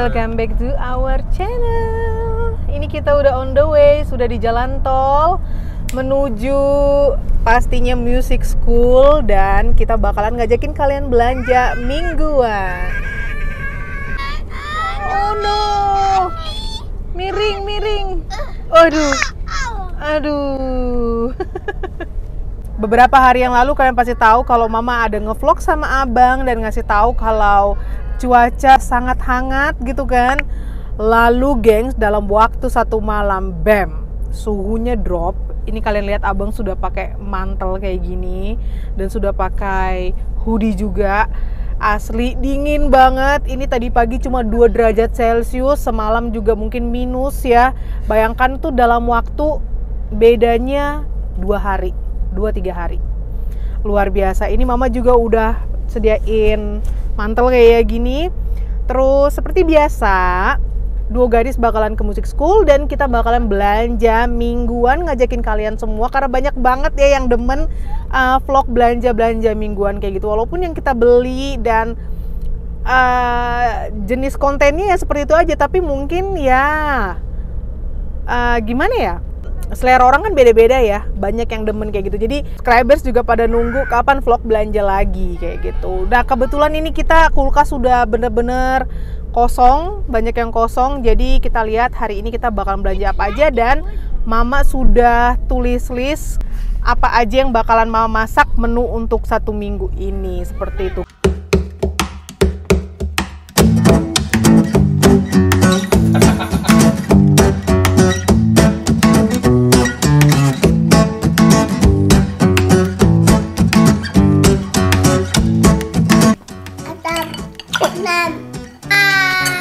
Welcome back to our channel. Ini kita udah on the way, sudah di jalan tol menuju pastinya music school, dan kita bakalan ngajakin kalian belanja mingguan. Oh no, miring. Aduh. Beberapa hari yang lalu kalian pasti tahu kalau mama ada ngevlog sama abang dan ngasih tahu kalau cuaca sangat hangat gitu kan. Lalu gengs, dalam waktu satu malam, bam, suhunya drop. Ini kalian lihat abang sudah pakai mantel kayak gini dan sudah pakai hoodie juga. Asli dingin banget. Ini tadi pagi cuma 2 derajat Celcius, semalam juga mungkin minus ya. Bayangkan tuh dalam waktu bedanya 2-3 hari. Luar biasa. Ini mama juga udah sediain mantel kayak gini. Terus seperti biasa, 2 gadis bakalan ke music school dan kita bakalan belanja mingguan, ngajakin kalian semua karena banyak banget ya yang demen vlog belanja mingguan kayak gitu. Walaupun yang kita beli dan jenis kontennya ya seperti itu aja, tapi mungkin ya gimana ya, selera orang kan beda-beda ya, banyak yang demen kayak gitu. Jadi subscribers juga pada nunggu kapan vlog belanja lagi kayak gitu. Nah kebetulan ini kita kulkas sudah bener-bener kosong, banyak yang kosong. Jadi kita lihat hari ini kita bakal belanja apa aja, dan mama sudah tulis list apa aja yang bakalan mama masak menu untuk 1 minggu ini, seperti itu.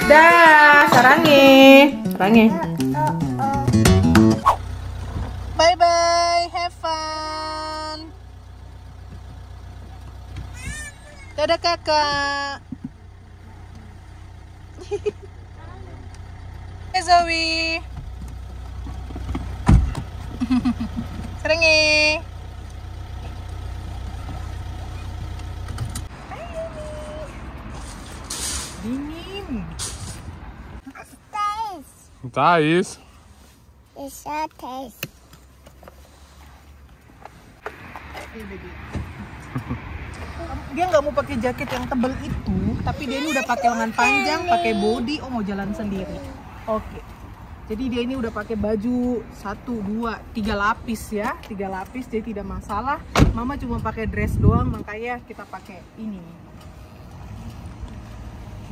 Dah, sarangi. Bye bye, have fun. Dadah kakak. Hey Zoe. Sarangi. Dingin. Thais. It's a taste. Dia nggak mau pakai jaket yang tebel itu, tapi dia ini udah pakai lengan panjang, pakai body. Oh, mau jalan sendiri. Oke. Jadi dia ini udah pakai baju 1, 2, 3 lapis ya, 3 lapis, jadi tidak masalah. Mama cuma pakai dress doang, makanya kita pakai ini.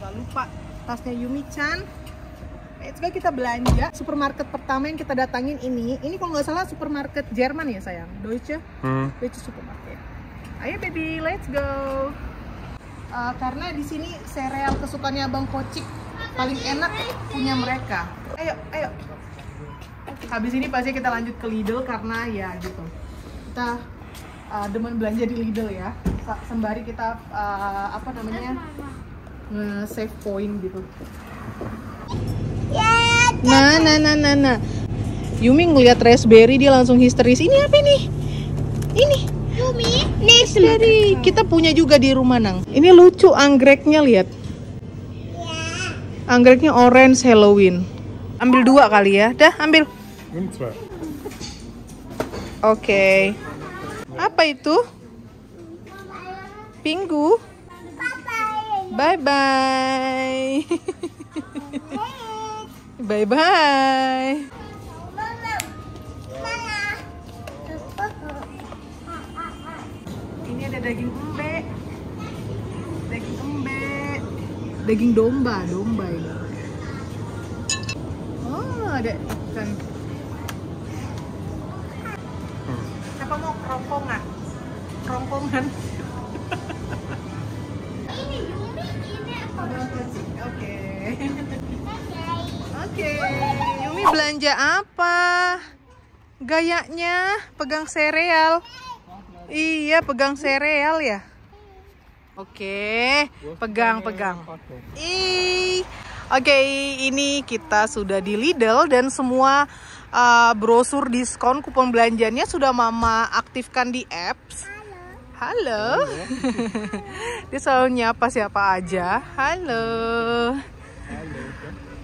Gak lupa tasnya Yumi-chan. Let's go, kita belanja. Supermarket pertama yang kita datangin ini kalau nggak salah supermarket Jerman ya sayang, Deutsche Supermarket. Ayo baby, let's go. Karena di sini sereal kesukaannya Abang Kocik paling enak punya mereka. Ayo. Habis ini pasti kita lanjut ke Lidl karena ya gitu. Kita demen belanja di Lidl ya. Sembari kita nge-save point gitu. Nah. Yumi ngeliat raspberry dia langsung histeris. Ini apa ini? Ini Yumi, raspberry. Kita punya juga di rumah Nang. Ini lucu anggreknya, lihat. Anggreknya orange Halloween. Ambil 2 kali ya. Dah, ambil. Oke. Apa itu? Pingu. Bye-bye. Bye-bye. Ini ada daging embe. Daging domba ini. Oh, ada ikan. Siapa mau kerongkongan? Oke. Yumi belanja apa? Gayanya pegang sereal. Iya, pegang sereal ya. Oke, pegang. Oke, ini kita sudah di Lidl dan semua brosur diskon kupon belanjanya sudah mama aktifkan di apps. Halo. Dia selalu nyapa siapa aja. Halo.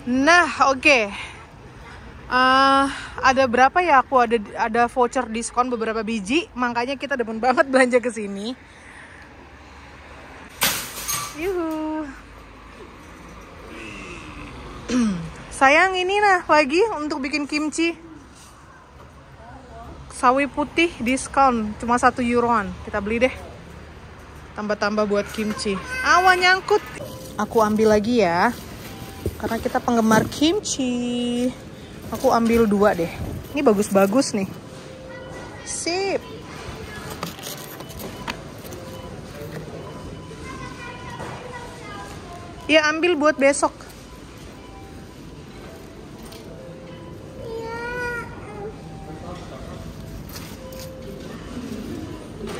Nah, oke. Ada berapa ya? Aku ada voucher diskon beberapa biji, makanya kita demen banget belanja ke sini. Yuhu. Sayang, ini nah lagi untuk bikin kimchi. Sawi putih diskon cuma 1 euroan. Kita beli deh. Tambah-tambah buat kimchi. Awan nyangkut. Aku ambil lagi ya. Karena kita penggemar kimchi. Aku ambil 2 deh. Ini bagus-bagus nih. Sip. Ya, ambil buat besok.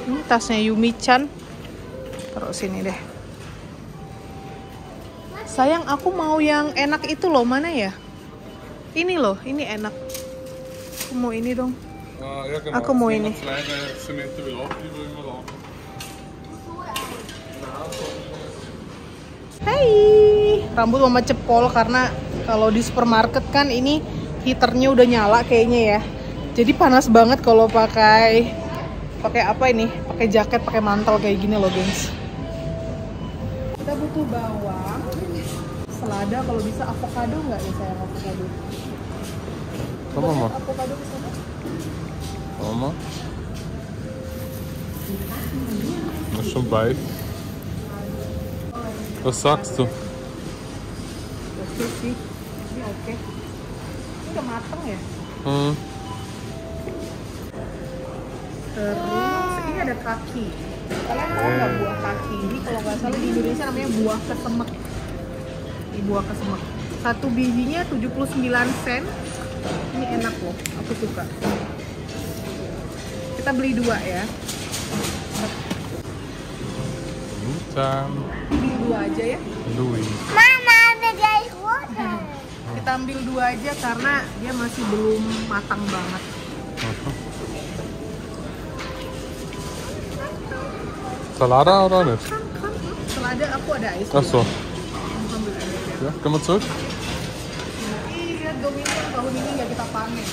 Ini tasnya Yumi-chan. Taruh sini deh. Sayang, aku mau yang enak itu loh. Mana ya? Ini loh, ini enak. Aku mau ini dong. Aku mau ini. Hai, rambut mama cepol karena kalau di supermarket kan ini heaternya udah nyala kayaknya ya. Jadi panas banget kalau pakai apa ini? Pakai jaket, pakai mantel kayak gini loh, gengs. Kita butuh bawang, selada, kalau bisa avocado nggak ya sayang, avocado? Mama. Avocado ke sana? Mama. Dat is zo'n bijt. Wat sagst du? Oke sih, ini oke. Ini udah mateng ya? Terus ini ada kaki. Kalian tahu nggak buah kaki? Ini kalau nggak salah di Indonesia namanya buah kesemek. Ini buah kesemek. Satu bijinya 79 sen. Ini enak loh, aku suka. Kita beli 2 ya. Tam. Beli 2 aja ya. Louis. Mama, ada guys water. Kita ambil 2 aja karena dia masih belum matang banget. Salada oder nicht? Selada aku ada ice. Ach so. Ambil aja. Ja, können wir zurück? Iya, Dominion tahun ini nggak kita panen.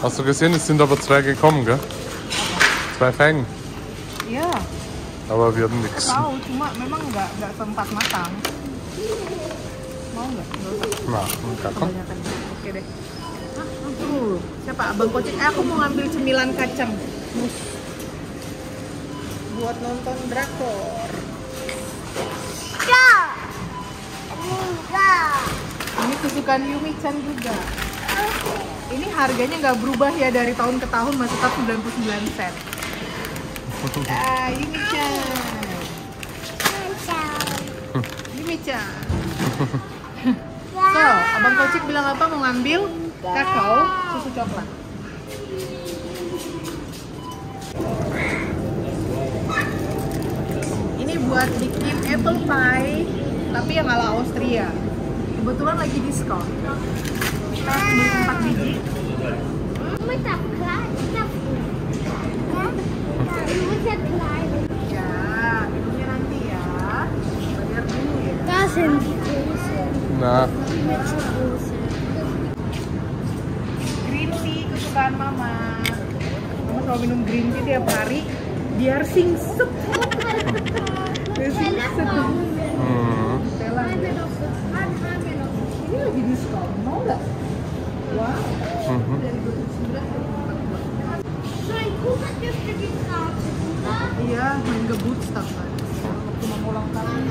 Hast du gesehen, es sind aber 2 gekommen, gell? 2 Fängen. Iya. Aber wir hatten nichts. Tahu, cuma memang nggak sempat matang. Mau nggak? Nggak usah. Nah, enggak kan? Kebanyakan. Oke deh. Siapa? Abang Kocik. Aku mau ngambil cemilan kacang. Buat nonton drakor. Ini kesukaan Yumi-chan juga. Ini harganya nggak berubah ya dari tahun ke tahun, masih tetap 99 sen. Ah, Yumi-chan. Yumi-chan. So, Abang Kocik bilang apa? Mau ngambil kakao, susu coklat. Ini buat bikin apple pie, tapi yang ala Austria. Kebetulan lagi diskon. Kita beli 4 biji. Ya, minumnya nanti ya. Bayar dulu ya. Nah, Green tea kesukaan mama. Mama selalu minum green tea tiap hari biar singset. Biar singset. Stella. Ini lagi diskon, mau nggak? Wow. Dari 29 ke 44. Iya, main gebut stuff kan. Waktu mau ulang tahun.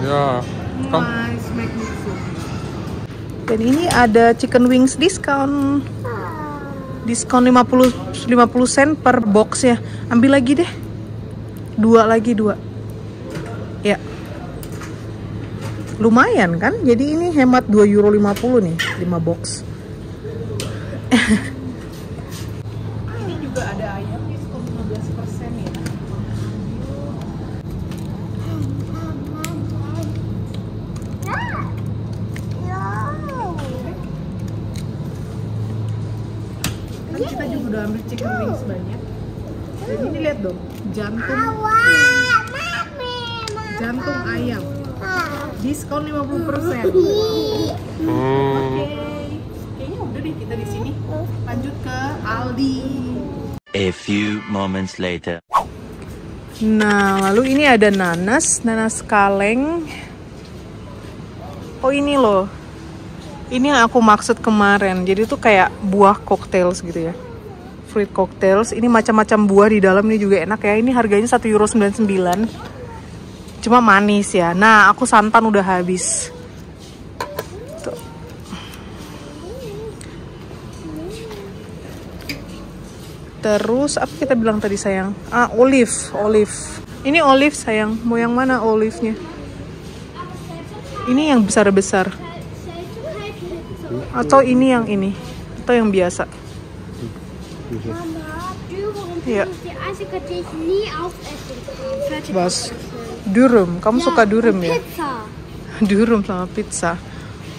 ja, komm. Nice, make me so. Dan ini ada chicken wings diskon. Diskon 50 sen per box ya. Ambil lagi deh. 2 lagi, 2. Ya. Lumayan kan? Jadi ini hemat 2,50 nih, 5 box. Ini juga ada ayam diskon 15% ya. Kan kita juga udah ambil chicken wings banyak. Dan ini lihat dong, jantung ayam. Diskon 50%. Kayaknya udah deh kita di sini. Lanjut ke Aldi. A few moments later. Nah, lalu ini ada nanas kaleng. Oh ini loh. Ini yang aku maksud kemarin. Jadi tuh kayak buah cocktails gitu ya. Fruit cocktails. Ini macam-macam buah di dalam, ini juga enak ya. Ini harganya €1,99. Cuma manis ya. Nah, aku santan udah habis. Tuh. Terus apa kita bilang tadi sayang? Olive. Ini olive sayang. Mau yang mana olive-nya? Ini yang besar-besar. Atau ini yang ini? Atau yang biasa? Mama, Dürüm Ja. ist die einzige, die ich nie aufessen kann. Fertig Was? aufessen. Durum. Kamu suka durum ya? Pizza. Durum sama pizza.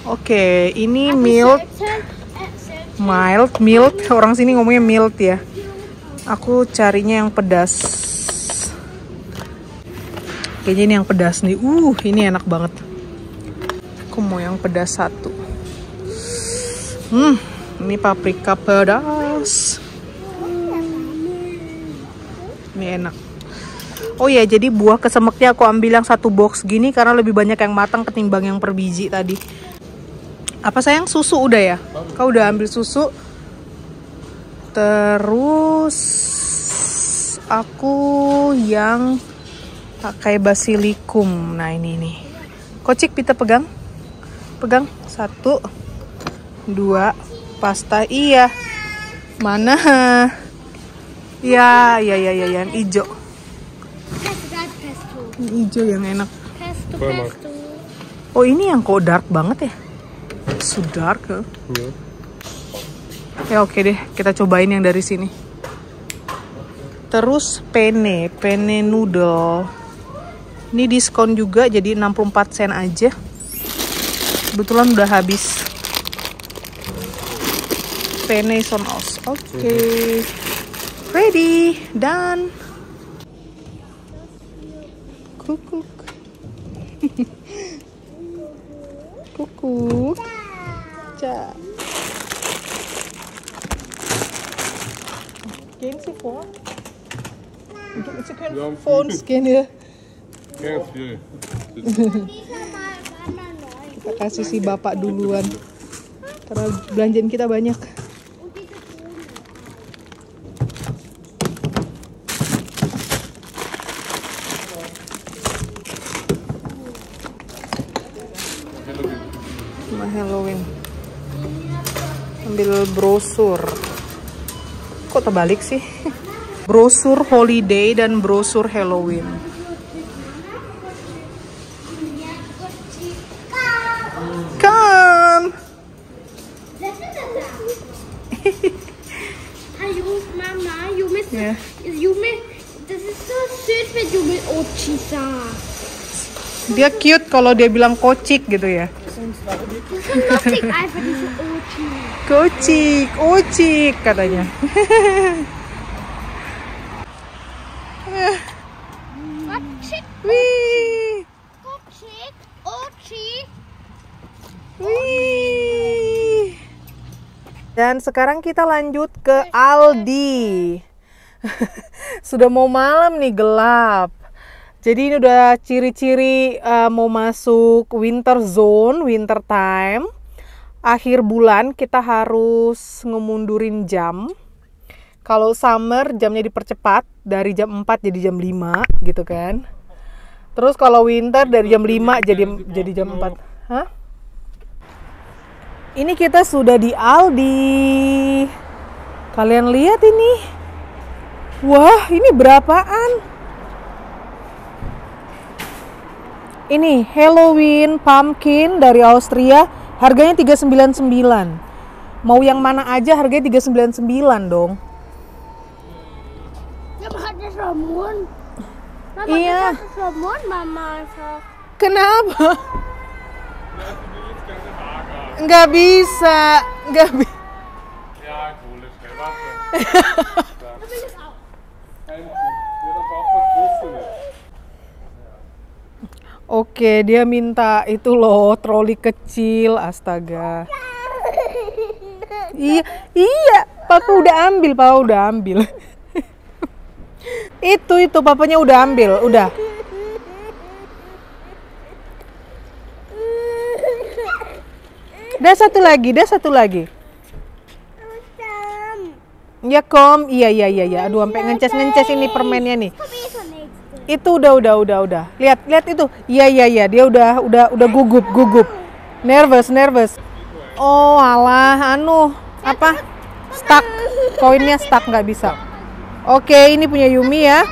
Oke, ini mild. Mild. Orang sini ngomongnya mild ya. Aku carinya yang pedas. Kayaknya ini yang pedas nih. Ini enak banget. Aku mau yang pedas satu. Ini paprika pedas. Ini enak. Oh ya, jadi buah kesemeknya aku ambil yang satu box gini karena lebih banyak yang matang ketimbang yang per biji tadi. Apa sayang? Susu udah ya? Kau udah ambil susu. Terus aku yang pakai basilikum. Nah ini nih. Kocik kita pegang. 1, 2. Pasta iya. Mana? Ya, yang hijau. Yang hijau yang enak. Pesto. Oh ini yang kok dark banget ya? So dark ya? Ya oke deh, kita cobain yang dari sini. Terus penne noodle. Ini diskon juga jadi 64 sen aja. Kebetulan udah habis. Penne saus. Oke. Ready, done. Kukuk. Kukuk. Ca. Gehen Sie vor? Sie können vor uns gehen ya. Kita kasih si bapak duluan. Karena belanjaan kita banyak. Halloween. Ambil brosur. Kok terbalik sih? Brosur holiday dan brosur Halloween. Come. Mama, Jumis, Ja. das ist so süß, wenn du mit Ochi sagst. Dia cute kalau dia bilang kocik gitu ya. Das ist lustig, einfach diese Ochi. Kocik katanya. Kocik, Wih. Ochi. Wih. Dan sekarang kita lanjut ke Aldi. Sudah mau malam nih, gelap. Jadi ini udah ciri-ciri mau masuk winter zone, winter time. Akhir bulan kita harus ngemundurin jam. Kalau summer jamnya dipercepat dari jam 4 jadi jam 5 gitu kan. Terus kalau winter dari jam 5 jadi jam 4. Hah? Ini kita sudah di Aldi. Kalian lihat ini. Wah, ini berapaan? Ini Halloween pumpkin dari Austria, harganya 399. Mau yang mana aja harganya 399 dong. Ja, aber hat das Ramon? Mama, Iya. das hat das Ramon, Mama einfach. Kenapa? Nggak bisa. Ja, cool, schnell warte. Da will ich auch. Ja, dann braucht man Größe nicht. Oke, dia minta itu loh, troli kecil, astaga. Iya, papa udah ambil. Itu papanya udah ambil, udah. Dah satu lagi. Ya kom, iya. Aduh, sampai ngences ini permennya nih. Itu udah. Lihat itu. Iya, dia udah gugup. Nervous. Oh, alah, apa? Stuck. Koinnya stuck, nggak bisa. Oke, ini punya Yumi ya.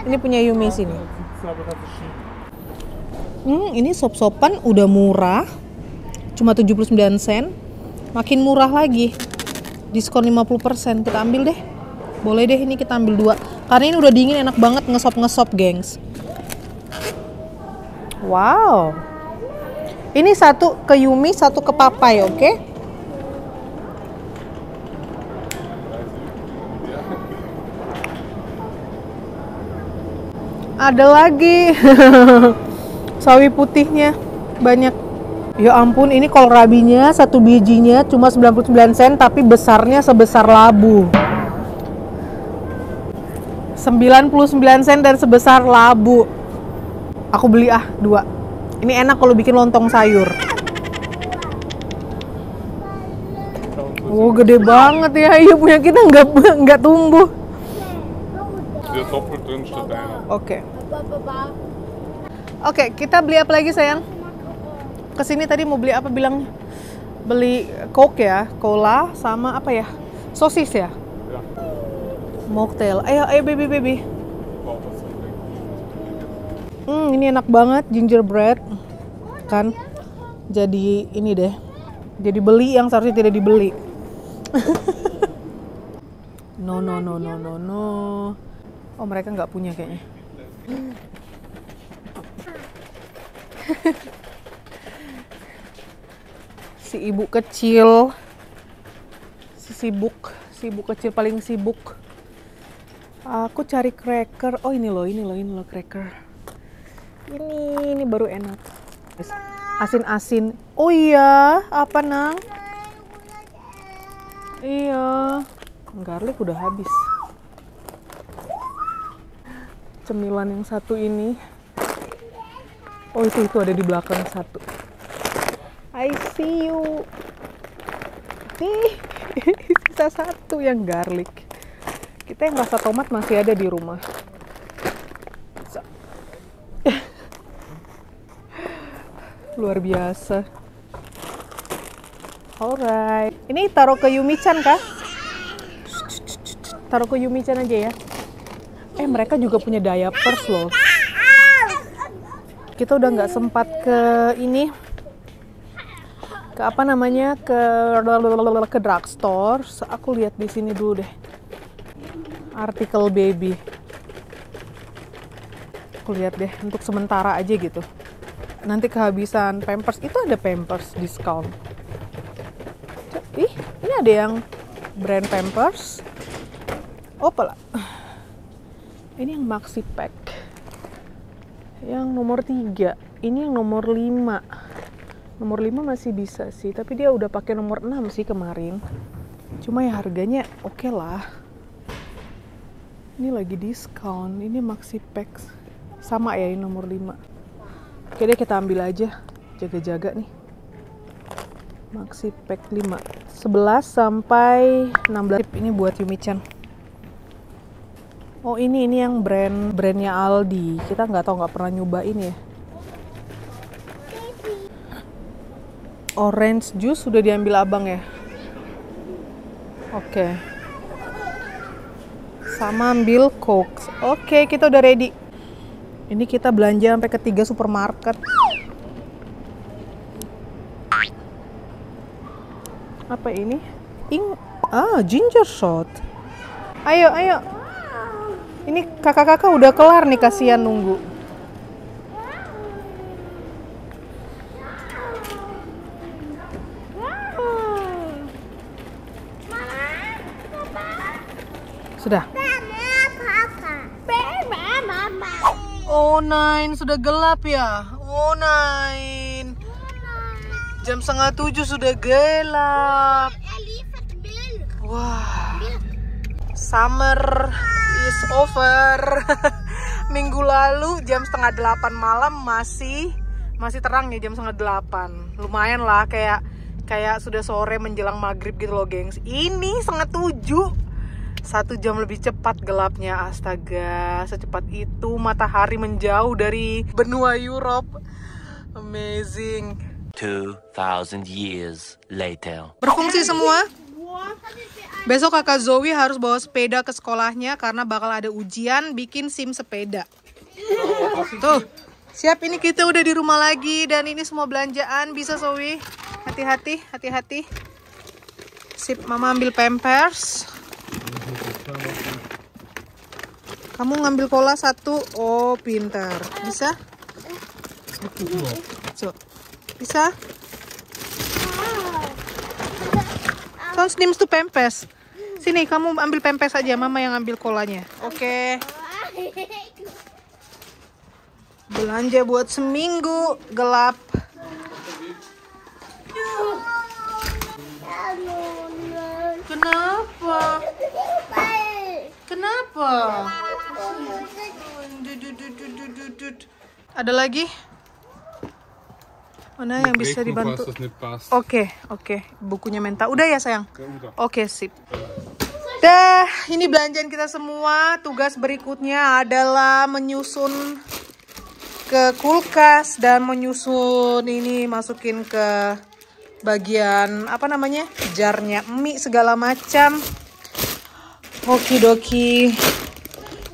Ini punya Yumi sini. Ini sop-sopan udah murah. Cuma 79 sen. Makin murah lagi. Diskon 50%. Kita ambil deh. Boleh deh, ini kita ambil 2. Karena ini udah dingin, enak banget ngesop, gengs. Wow. Ini satu ke Yumi, satu ke papa ya, oke? Ada lagi. Sawi putihnya banyak. Ya ampun, ini kohlrabinya satu bijinya cuma 99 sen tapi besarnya sebesar labu. 99 sen dan sebesar labu. Aku beli 2. Ini enak kalau bikin lontong sayur. Oh, gede banget ya. Iya, punya kita nggak tumbuh. Dia doppelt drin statt einer. Oke, kita beli apa lagi sayang? Kesini tadi mau beli apa bilangnya? Beli Coke ya, cola sama apa ya? Sosis ya? Ja. Mocktail. Ayo baby. Ini enak banget, gingerbread. Kan? Jadi ini deh. Jadi beli yang seharusnya tidak dibeli. No. Oh, mereka nggak punya kayaknya. Si ibu kecil, sibuk kecil paling sibuk. Aku cari cracker. Oh, ini loh cracker. Ini baru enak. Asin-asin. Oh iya, apa nang? Iya, garlic udah habis. Cemilan yang satu ini. Oh, itu ada di belakang satu. I see you. Nih, sisa satu yang garlic. Kita yang rasa tomat masih ada di rumah. Luar biasa. Alright. Ini taruh ke Yumi-chan kah? Taruh ke Yumi-chan aja ya. Mereka juga punya diapers loh. Kita udah nggak sempat ke ini. Ke apa namanya? Ke drugstore. Aku lihat di sini dulu deh. Artikel baby. Aku lihat deh untuk sementara aja gitu. Nanti kehabisan Pampers. Itu ada Pampers diskon. Ini ada yang brand Pampers. Opala. Ini yang maxi pack. Yang nomor 3. Ini yang nomor 5. Nomor 5 masih bisa sih, tapi dia udah pakai nomor 6 sih kemarin. Cuma ya harganya oke lah. Ini lagi diskon. Ini maxi pack. Sama ya ini nomor 5. Oke deh, kita ambil aja. Jaga-jaga nih. Maxi pack 5. 11 sampai 16. Ini buat Yumi-chan. Oh, ini yang brandnya Aldi. Kita nggak pernah nyobain ya. Orange juice sudah diambil abang ya. Oke. Sama ambil Coke. Oke, kita udah ready. Ini kita belanja sampai ke 3 supermarket. Apa ini? Ginger shot. Ayo. Ini kakak-kakak udah kelar nih, kasihan nunggu. Sudah. Oh, 9 sudah gelap ya. Good night. Jam 6:30 sudah gelap. Wah, summer is over. Minggu lalu jam 7:30 malam masih terang ya, jam 7:30. Lumayan lah, kayak sudah sore menjelang maghrib gitu loh, gengs. Ini 6:30. 1 jam lebih cepat gelapnya. Astaga, secepat itu matahari menjauh dari benua Europe. Amazing. 2,000 years later. Berfungsi semua. Besok kakak Zoe harus bawa sepeda ke sekolahnya karena bakal ada ujian bikin SIM sepeda. Tuh, siap, ini kita udah di rumah lagi dan ini semua belanjaan. Bisa Zoe, hati-hati. Sip, mama ambil pampers. Kamu ngambil cola 1. Oh, pintar. Bisa? So, bisa? Sounds nims to pampers. Sini, kamu ambil pampers aja, mama yang ambil kolanya. Oke. Belanja buat seminggu gelap. Kenapa? Ada lagi? Mana yang bisa dibantu? Oke. Bukunya Menta. Udah ya sayang? Oke, sip. Dah, ini belanjaan kita semua. Tugas berikutnya adalah menyusun ke kulkas dan menyusun ini, masukin ke bagian apa namanya, jarnya mie segala macam. Okidoki.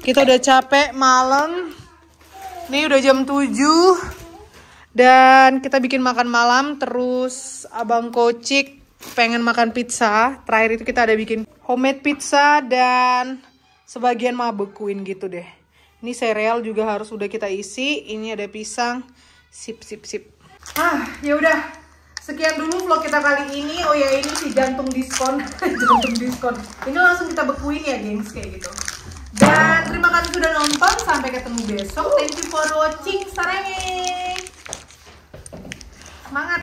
Kita udah capek malam. Ini udah jam 7 dan kita bikin makan malam. Terus abang Kocik pengen makan pizza. Terakhir itu kita ada bikin homemade pizza dan sebagian mah bekuin gitu deh. Ini sereal juga harus udah kita isi. Ini ada pisang. Sip. Ya udah. Sekian dulu vlog kita kali ini. Oh ya, ini si jantung diskon. Ini langsung kita bekuin ya, gengs, kayak gitu. Dan terima kasih sudah nonton. Sampai ketemu besok. Thank you for watching. Sarangin. Semangat.